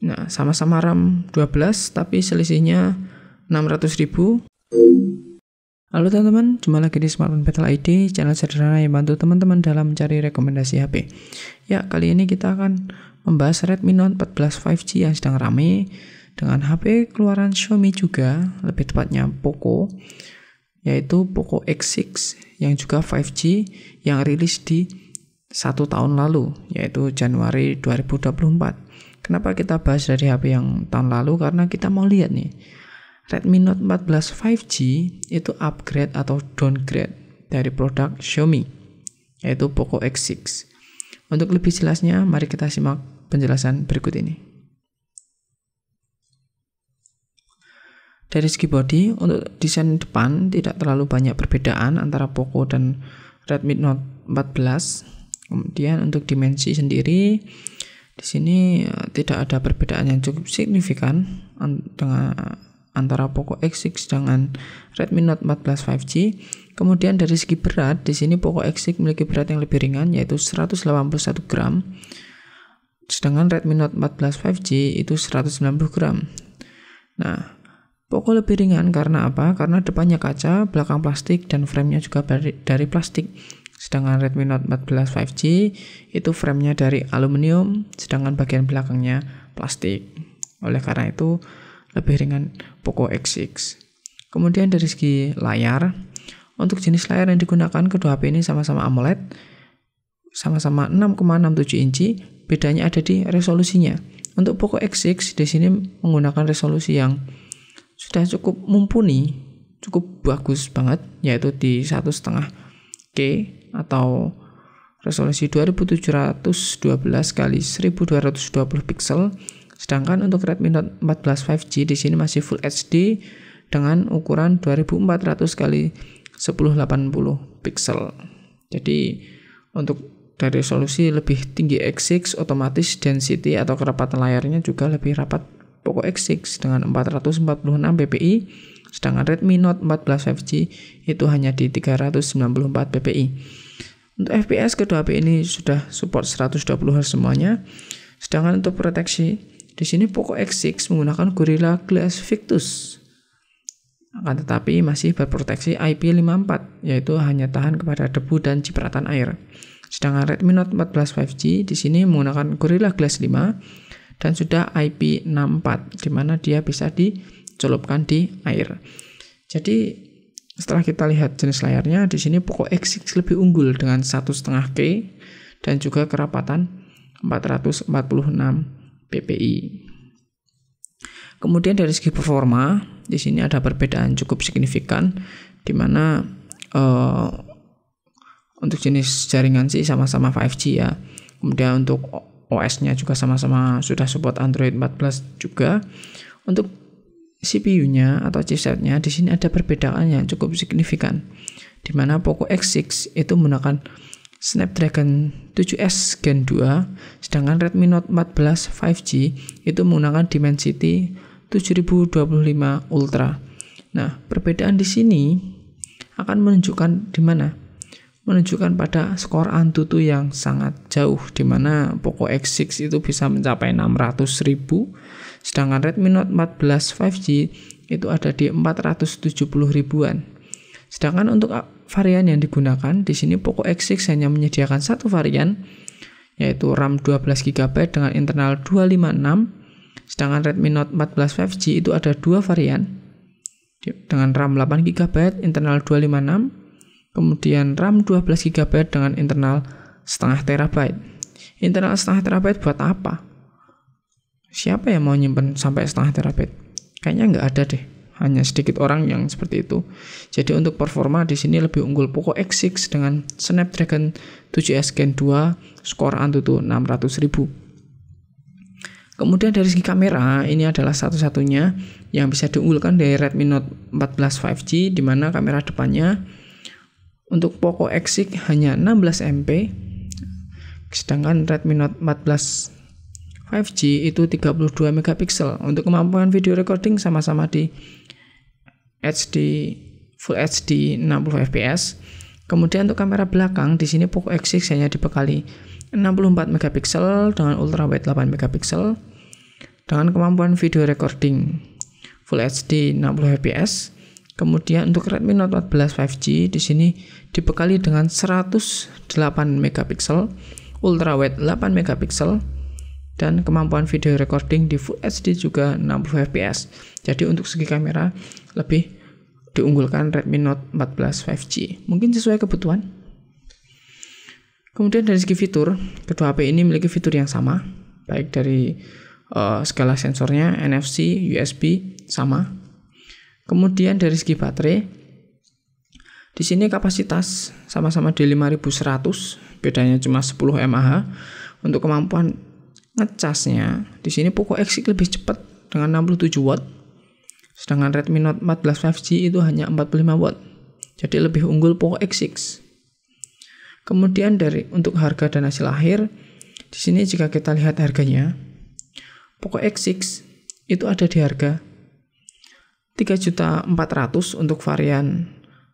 Nah, sama-sama RAM 12 tapi selisihnya 600.000. Halo teman-teman, jumpa lagi di Smartphone Battle ID, channel sederhana yang bantu teman-teman dalam mencari rekomendasi HP. Ya, kali ini kita akan membahas Redmi Note 14 5G yang sedang rame dengan HP keluaran Xiaomi juga, lebih tepatnya Poco, yaitu Poco X6 yang juga 5G yang rilis di 1 tahun lalu, yaitu Januari 2024. Kenapa kita bahas dari HP yang tahun lalu? Karena kita mau lihat nih, Redmi Note 14 5G itu upgrade atau downgrade dari produk Xiaomi, yaitu Poco X6. Untuk lebih jelasnya, mari kita simak penjelasan berikut ini. Dari segi body, untuk desain depan tidak terlalu banyak perbedaan antara Poco dan Redmi Note 14. Kemudian untuk dimensi sendiri, di sini tidak ada perbedaan yang cukup signifikan antara Poco X6 dengan Redmi Note 14 5G. Kemudian dari segi berat, di sini Poco X6 memiliki berat yang lebih ringan yaitu 181 gram. Sedangkan Redmi Note 14 5G itu 190 gram. Nah, Poco lebih ringan karena apa? Karena depannya kaca, belakang plastik, dan framenya juga dari plastik. Sedangkan Redmi Note 14 5G itu framenya dari aluminium, sedangkan bagian belakangnya plastik. Oleh karena itu lebih ringan Poco X6. Kemudian dari segi layar, untuk jenis layar yang digunakan kedua HP ini sama-sama AMOLED, sama-sama 6,67 inci, bedanya ada di resolusinya. Untuk Poco X6 di sini menggunakan resolusi yang sudah cukup mumpuni, cukup bagus banget, yaitu di 1,5K atau resolusi 2712 x 1220 pixel. Sedangkan untuk Redmi Note 14 5G di sini masih Full HD dengan ukuran 2400 x 1080 pixel. Jadi untuk dari resolusi lebih tinggi X6, otomatis density atau kerapatan layarnya juga lebih rapat Poco X6 dengan 446 ppi, sedangkan Redmi Note 14 5G itu hanya di 394 ppi. Untuk FPS kedua HP ini sudah support 120Hz semuanya. Sedangkan untuk proteksi di sini Poco X6 menggunakan Gorilla Glass Victus, akan tetapi masih berproteksi IP54, yaitu hanya tahan kepada debu dan cipratan air. Sedangkan Redmi Note 14 5G di sini menggunakan Gorilla Glass 5 dan sudah IP64, di mana dia bisa dicelupkan di air. Jadi setelah kita lihat jenis layarnya, di sini Poco X6 lebih unggul dengan 1,5K dan juga kerapatan 446 ppi. Kemudian dari segi performa, di sini ada perbedaan cukup signifikan, di mana untuk jenis jaringan sih sama-sama 5G ya. Kemudian untuk OS-nya juga sama-sama sudah support Android 14 juga. Untuk CPU-nya atau chipset-nya di sini ada perbedaan yang cukup signifikan, di mana Poco X6 itu menggunakan Snapdragon 7S Gen 2, sedangkan Redmi Note 14 5G itu menggunakan Dimensity 7025 Ultra. Nah, perbedaan di sini akan menunjukkan di mana? Menunjukkan pada skor Antutu yang sangat jauh, di mana Poco X6 itu bisa mencapai 600.000, sedangkan Redmi Note 14 5G itu ada di 470 ribuan. Sedangkan untuk varian yang digunakan di sini Poco X6 hanya menyediakan satu varian, yaitu RAM 12GB dengan internal 256, sedangkan Redmi Note 14 5G itu ada dua varian dengan RAM 8GB internal 256, kemudian RAM 12GB dengan internal 0,5 TB. Internal 0,5 TB buat apa? Siapa yang mau nyimpen sampai 0,5 TB? Kayaknya nggak ada deh. Hanya sedikit orang yang seperti itu. Jadi untuk performa di sini lebih unggul Poco X6 dengan Snapdragon 7S Gen 2, skor Antutu 600.000. Kemudian dari segi kamera, ini adalah satu-satunya yang bisa diunggulkan dari Redmi Note 14 5G, di mana kamera depannya untuk Poco X6 hanya 16 MP, sedangkan Redmi Note 14 5G itu 32 megapiksel. Untuk kemampuan video recording sama-sama di Full HD 60 fps. Kemudian untuk kamera belakang di sini Poco X6 hanya dibekali 64 megapiksel dengan ultrawide 8 megapiksel. dengan kemampuan video recording Full HD 60 fps. Kemudian untuk Redmi Note 14 5G di sini dibekali dengan 108 megapiksel, ultra wide 8 megapiksel, dan kemampuan video recording di Full HD juga 60 fps. Jadi untuk segi kamera lebih diunggulkan Redmi Note 14 5G. Mungkin sesuai kebutuhan. Kemudian dari segi fitur, kedua HP ini memiliki fitur yang sama, baik dari skala sensornya, NFC, USB sama. Kemudian dari segi baterai, di sini kapasitas sama-sama di 5100, bedanya cuma 10 mAh. Untuk kemampuan ngecasnya, di sini Poco X6 lebih cepat dengan 67 watt, sedangkan Redmi Note 14 5G itu hanya 45 watt. Jadi lebih unggul Poco X6. Kemudian untuk harga dan hasil akhir, di sini jika kita lihat harganya, Poco X6 itu ada di harga 3.400.000 untuk varian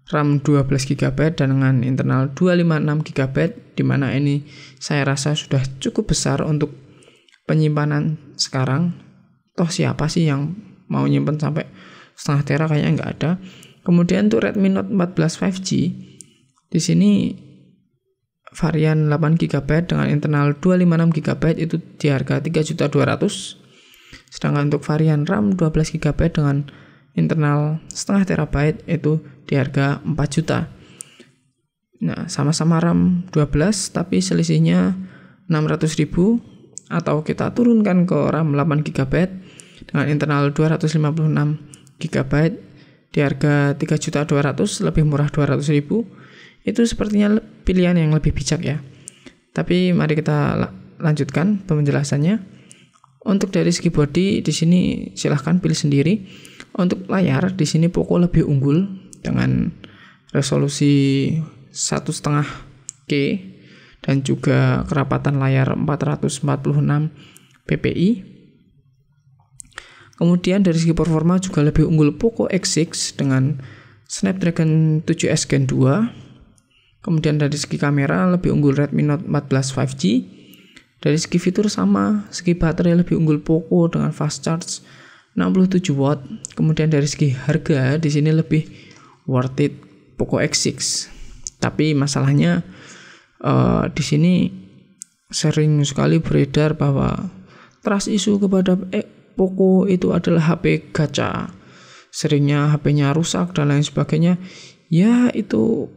RAM 12GB dan dengan internal 256GB, di mana ini saya rasa sudah cukup besar untuk penyimpanan sekarang. Toh siapa sih yang mau nyimpen sampai setengah tera, kayaknya nggak ada. Kemudian untuk Redmi Note 14 5G, di sini varian 8GB dengan internal 256GB itu di harga 3.200.000. Sedangkan untuk varian RAM 12GB dengan internal setengah terabyte itu di harga 4 juta. Nah, sama-sama RAM 12 tapi selisihnya 600.000, atau kita turunkan ke RAM 8GB dengan internal 256GB di harga 3.200.000, lebih murah 200.000. Itu sepertinya pilihan yang lebih bijak ya. Tapi mari kita lanjutkan penjelasannya. Untuk dari segi body di sini silahkan pilih sendiri. Untuk layar di sini Poco lebih unggul dengan resolusi 1,5K dan juga kerapatan layar 446 ppi. Kemudian dari segi performa juga lebih unggul Poco X6 dengan Snapdragon 7S Gen 2. Kemudian dari segi kamera lebih unggul Redmi Note 14 5G. Dari segi fitur sama, segi baterai lebih unggul Poco dengan fast charge 67 watt. Kemudian dari segi harga di sini lebih worth it Poco X6. Tapi masalahnya di sini sering sekali beredar bahwa trust issue kepada Poco itu adalah HP gacha. Seringnya HP-nya rusak dan lain sebagainya. Ya itu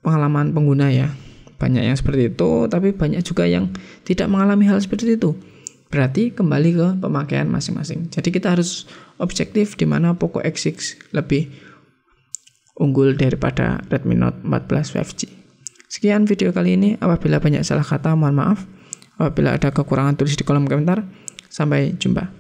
pengalaman pengguna ya. Banyak yang seperti itu, tapi banyak juga yang tidak mengalami hal seperti itu. Berarti kembali ke pemakaian masing-masing. Jadi kita harus objektif di mana Poco X6 lebih unggul daripada Redmi Note 14 5G. Sekian video kali ini. Apabila banyak salah kata, mohon maaf. Apabila ada kekurangan, tulis di kolom komentar. Sampai jumpa.